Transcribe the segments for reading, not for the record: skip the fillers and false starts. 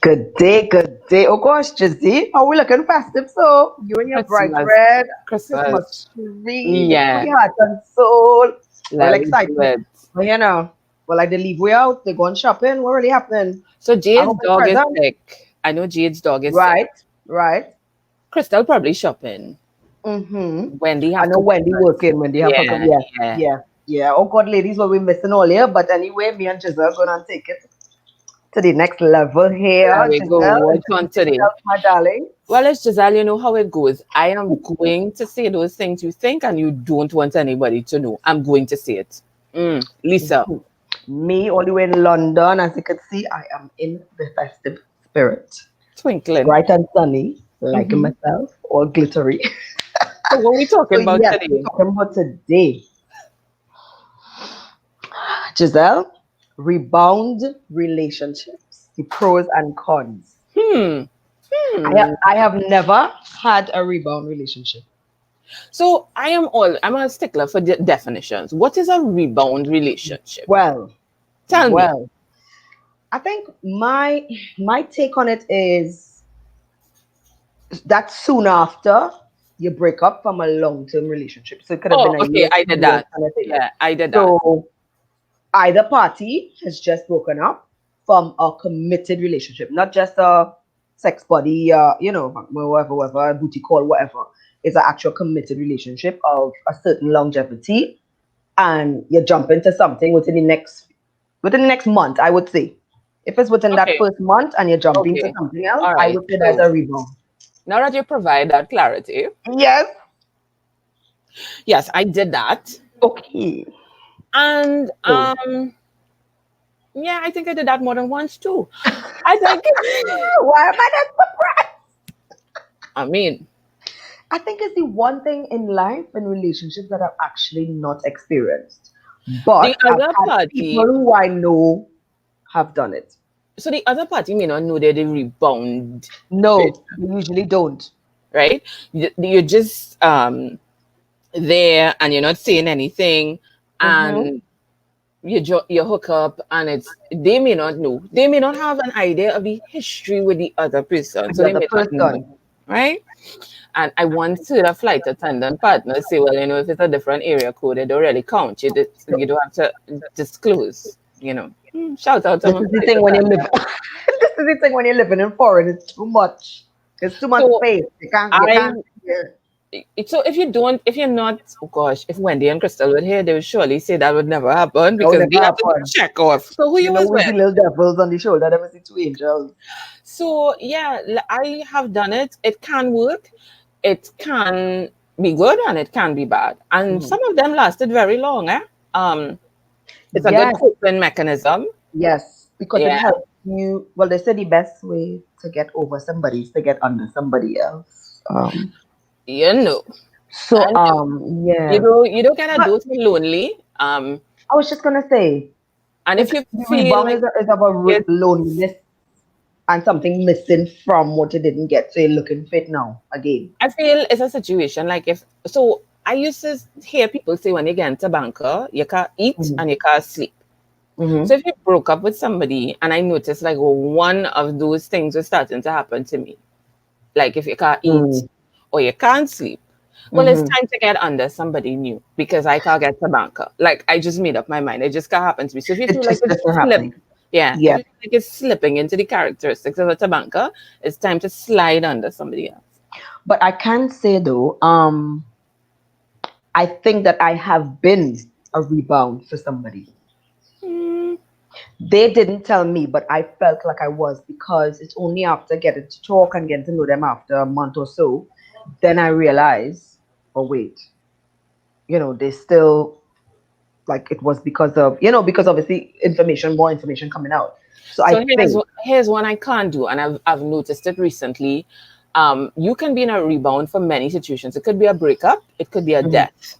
Good day, good day. Oh gosh, Jizzy, how we looking festive? So you and your bright Christmas, red Christmas Christmas. tree, Yeah, free heart and soul. Well let me do excited. it. But well, like they leave we out, they going shopping. What really happening? So I Jade's hope it's dog is present. sick. I know Jade's dog is sick. Right, right. Crystal probably shopping. Mm-hmm. Wendy I have know to Wendy work. working when they have her. Yeah, Yeah, yeah. yeah, yeah. Oh God, ladies, what we missing all here. But anyway, me and Giselle gonna take it to the next level here. There we go. Giselle, Watch on introduce today. yourself, my darling. Well, it's Giselle, you know how it goes. I am going to say those things you think and you don't want anybody to know. I'm going to say it. Lisa, Me, all the way in London, as you can see, I am in the festive spirit. twinkling. Bright and sunny, like Hmm. myself, all glittery. So what we So, talking about yes, we're today? talking about today. Giselle, rebound relationships, the pros and cons. Hmm. I, Hmm. I have never had a rebound relationship. So I'm a stickler for definitions. What is a rebound relationship? Well, Tell me. well, I think my take on it is that soon after you break up from a long-term relationship. So it could have Oh, been a okay, year, I did 2 years that. kind of thing. Yeah, I did that. So either party has just broken up from a committed relationship, not just a sex buddy, whatever, booty call, whatever. It's an actual committed relationship of a certain longevity, and you jump into something within the next month, I would say. If it's within that Okay, first month and you jump into okay. something else, All I right. would say that's So a rebound. now that you provide that clarity, Yes. yes, I did that. Okay. And So yeah, I think I did that more than once too. I think why am I not surprised? I mean, I think it's the one thing in life and relationships that I've actually not experienced. the But I've other had people party who I know have done it. so the other party may not know they're the rebound No, person, they usually don't. right? You're just there and you're not saying anything, Mm-hmm. and you hook up and it's they may not know, they may not have an idea of the history with the other person, so The they other may not know, person. right? And I once heard a flight attendant partner say, well, if it's a different area code, it don't really count, you don't have to disclose, shout out to This my is the flight thing when you live. attendant. This is the thing when you're living in foreign. It's too much. It's too much So space. You can't. You I can't. Yeah. so if you're not, oh gosh, if Wendy and Crystal were here, they would surely say that would never happen That will because never they have to happen. check off. So who You you know, was with with? the little devils on the shoulder, them is the two angels. So yeah, I have done it. It can work. It can be good and it can be bad. And Mhm. some of them lasted very long. Um, it's a good Yes. coping mechanism. Yes, because it Yeah, helps you. Well, they say the best way to get over somebody is to get under somebody else. you know. So And yeah. you don't get a But dose of lonely. I was just gonna say, And if it's you the feel rebound like is about it, loneliness and something missing from what you didn't get. So you're looking fit now again. I feel it's a situation like if so. I used to hear people say when you get into banker, you can't eat Mm-hmm. and you can't sleep. So Mm-hmm. if you broke up with somebody and I noticed like one of those things was starting to happen to me, like if you can't eat or you can't sleep, well, it's Mm-hmm. time to get under somebody new because I can't get to banker. Like I just made up my mind. It just can't happen to me. So if you It feel like just it's isn't slip, happening. yeah, if Yeah. you feel like it's slipping into the characteristics of a tabanka, it's time to slide under somebody else. But I can say though, I think that I have been a rebound for somebody. Hmm. They didn't tell me, but I felt like I was because it's only after getting to talk and getting to know them after a month or so, then I realized, oh wait, they still like it was because obviously more information coming out. So I So think, here's one I can't do, and I've noticed it recently. You can be in a rebound for many situations. It could be a breakup, it could be a mhm, death.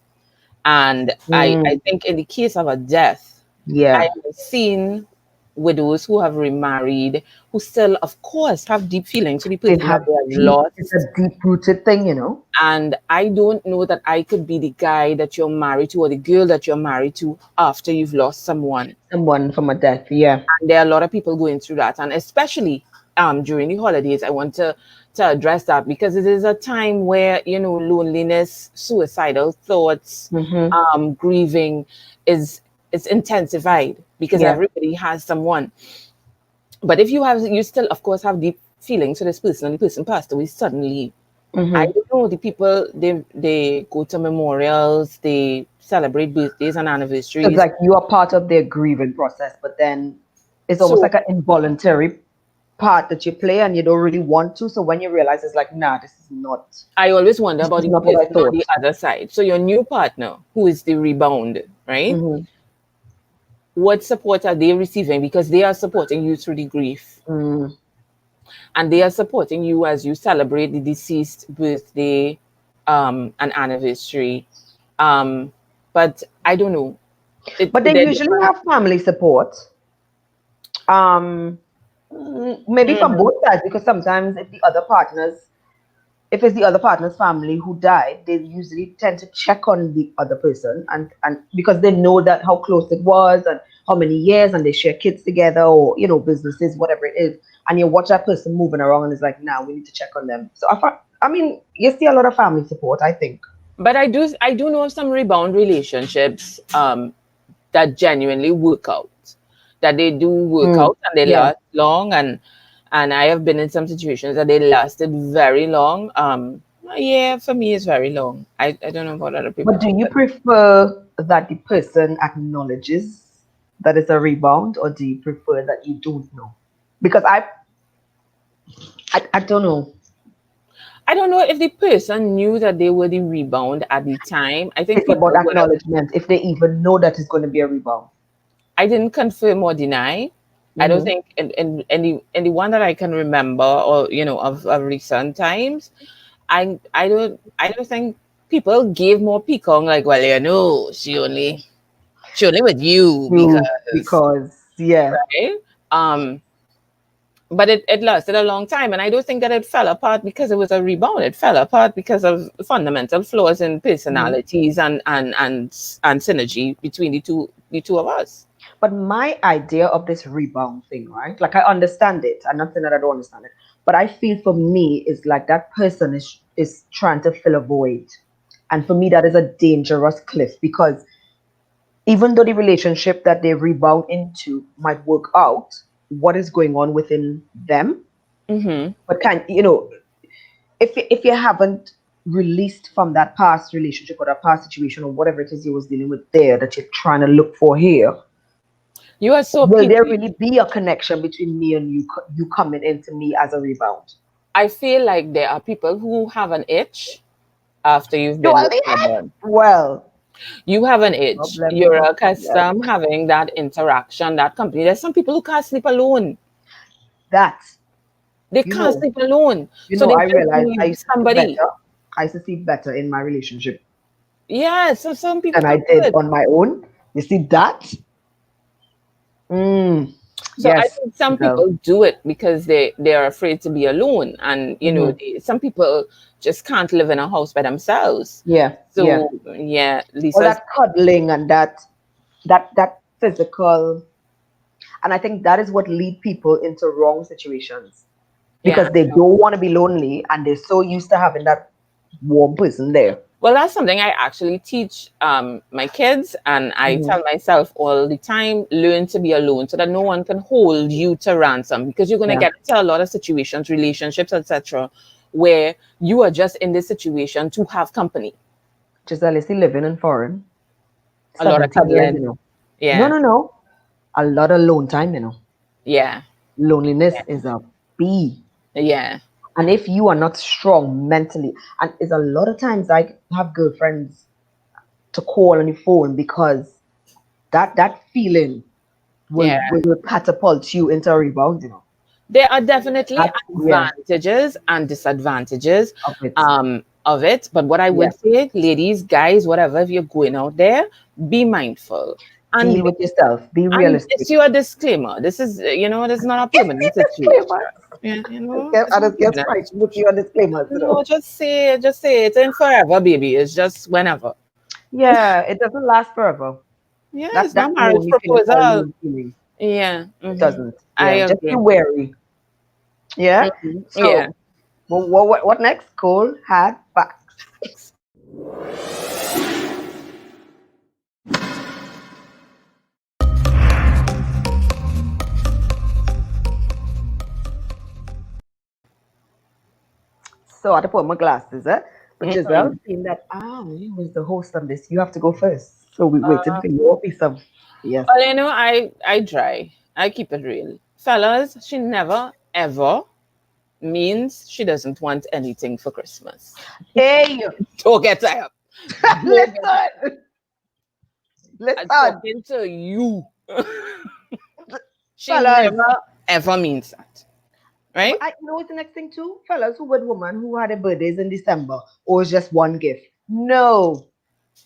And I mm, think in the case of a death, I yeah, have seen widows who have remarried, who still, of course, have deep feelings for the they person that have they have it's lost. a deep rooted thing. And I don't know that I could be the guy that you're married to or the girl that you're married to after you've lost someone. Someone from a death, yeah. And there are a lot of people going through that. And especially during the holidays, I want to address that because it is a time where, you know, loneliness, suicidal thoughts, Mm-hmm. grieving is intensified because Yeah. everybody has someone. But if you still, of course, have deep feelings for this person, and the person passed away suddenly. I Mm-hmm. don't know, the people, they go to memorials, they celebrate birthdays and So it's anniversaries. like you are part of their grieving process, but then it's almost So like an involuntary part that you play and you don't really want to. So when you realize it's like, nah, I always wonder this about is the not what I person on the thought. other side. So your new partner, who is the rebound, right? Mm-hmm. What support are they receiving? Because they are supporting you through the grief, Mm. and they are supporting you as you celebrate the deceased birthday, and anniversary. Um, but I don't know. But they They're usually different. have family support. Um, Maybe from Mhm. both sides, because sometimes if it's the other partner's family who died, they usually tend to check on the other person, and because they know that how close it was and how many years, and they share kids together, or businesses, whatever it is, and you watch that person moving around and it's like, now we need to check on them. So I mean, you see a lot of family support, I think. But I do know of some rebound relationships that genuinely work out, that they do work Mm, out and they yeah. last long, and I have been in some situations that they lasted very long. Yeah, for me it's very long. I don't know about other people But do too, you but prefer that the person acknowledges that it's a rebound, or do you prefer that you don't know? Because I don't know. I don't know if the person knew that they were the rebound at the time. I think It's about people would have. acknowledgement, if they even know that it's going to be a rebound. I didn't confirm or deny. I don't Mm-hmm. think in the one that I can remember, or of recent times, I don't think people gave more peacock, like, well, she only with you You, because, because yeah. right? Um, but it lasted a long time, and I don't think that it fell apart because it was a rebound. It fell apart because of fundamental flaws in Mhm. personalities and synergy between the two of us. But my idea of this rebound thing, right? Like I understand it. I'm not saying that I don't understand it, but I feel for me is like that person is trying to fill a void, and for me that is a dangerous cliff, because even though the relationship that they rebound into might work out, what is going on within them? Hmm. But if you haven't released from that past relationship or that past situation or whatever it is you was dealing with there that you're trying to look for here, You are so will there peepy. really be a connection between me and you, you coming into me as a rebound? I feel like there are people who have an itch after you've been Well, with they had someone. well, You have an itch. problem You're enough. Yes, accustomed having that interaction, that company. There's some people who can't sleep alone. that They you can't know, sleep alone. So they I just realized I need used to sleep somebody. better. I used to sleep better in my relationship Yeah, so some people than I can't do did it. on my own. You see that? Mm, So I yes, think some girl. people do it because they are afraid to be alone, and Hmm. some people just can't live in a house by themselves. Yeah, yeah. So yeah, All Lisa's. that cuddling and that physical, and I think that is what lead people into wrong situations, Yeah. because they don't want to be lonely and they're so used to having that warm person there. Well, that's something I actually teach my kids, and I Hmm. tell myself all the time: learn to be alone, so that no one can hold you to ransom. Because you're gonna Yeah. get into a lot of situations, relationships, etc., where you are just in this situation to have company. Giselle, is he living in foreign? A lot of 17 years, cuddling. No, Yeah, no, no. A lot of alone time. yeah, Loneliness is a B. yeah, And if you are not strong mentally, and it's a lot of times I have girlfriends to call on the phone, because that feeling yeah. will catapult you into a rebound. There are definitely Yeah, advantages and disadvantages of it. of it. But what I Yeah. would say, ladies, guys, whatever, if you're going out there, be mindful. Deal And with yourself. Be and it's realistic. your disclaimer. This is, this is not a permanent situation. Disclaimers. Yeah, I it's not just get permanent. right with you on disclaimers. No, just say it ain't forever, baby. It's just whenever. Yeah, it doesn't last forever. Yeah, That it's that not marriage lonely feeling, all proposal. alone feeling. Yeah, It doesn't. I Yeah, just be agree. wary. Yeah. Yeah. So, what next? Cold hard facts. So I had to put on my glasses, eh? But Giselle, Mhm. seeing that you was the host on this, you have to go first. So we waiting for your piece of yes. Well, I try. I keep it real. Fellas, she never ever means she doesn't want anything for Christmas. Hey, Don't get tired. Don't get tired. listen, I'm listen, talking to you. She fellas. never ever means that. But Right? you know what's the next thing too? Fellas who with woman who had their birthdays in December or it's just one gift. No,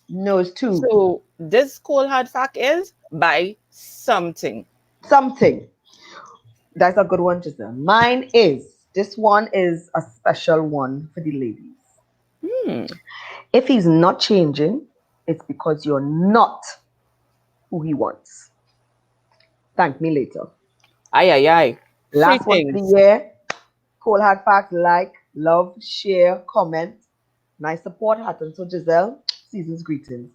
no, it's two. So this cold hard fact is buy something. Something. That's a good one, Giselle. Mine is this one is a special one for the ladies. Hmm. If he's not changing, it's because you're not who he wants. Thank me later. Aye, aye, aye. Three Last one for the things. year. Cold hard facts, like, love, share, comment. Nice support, Hatton. So Giselle, season's greetings.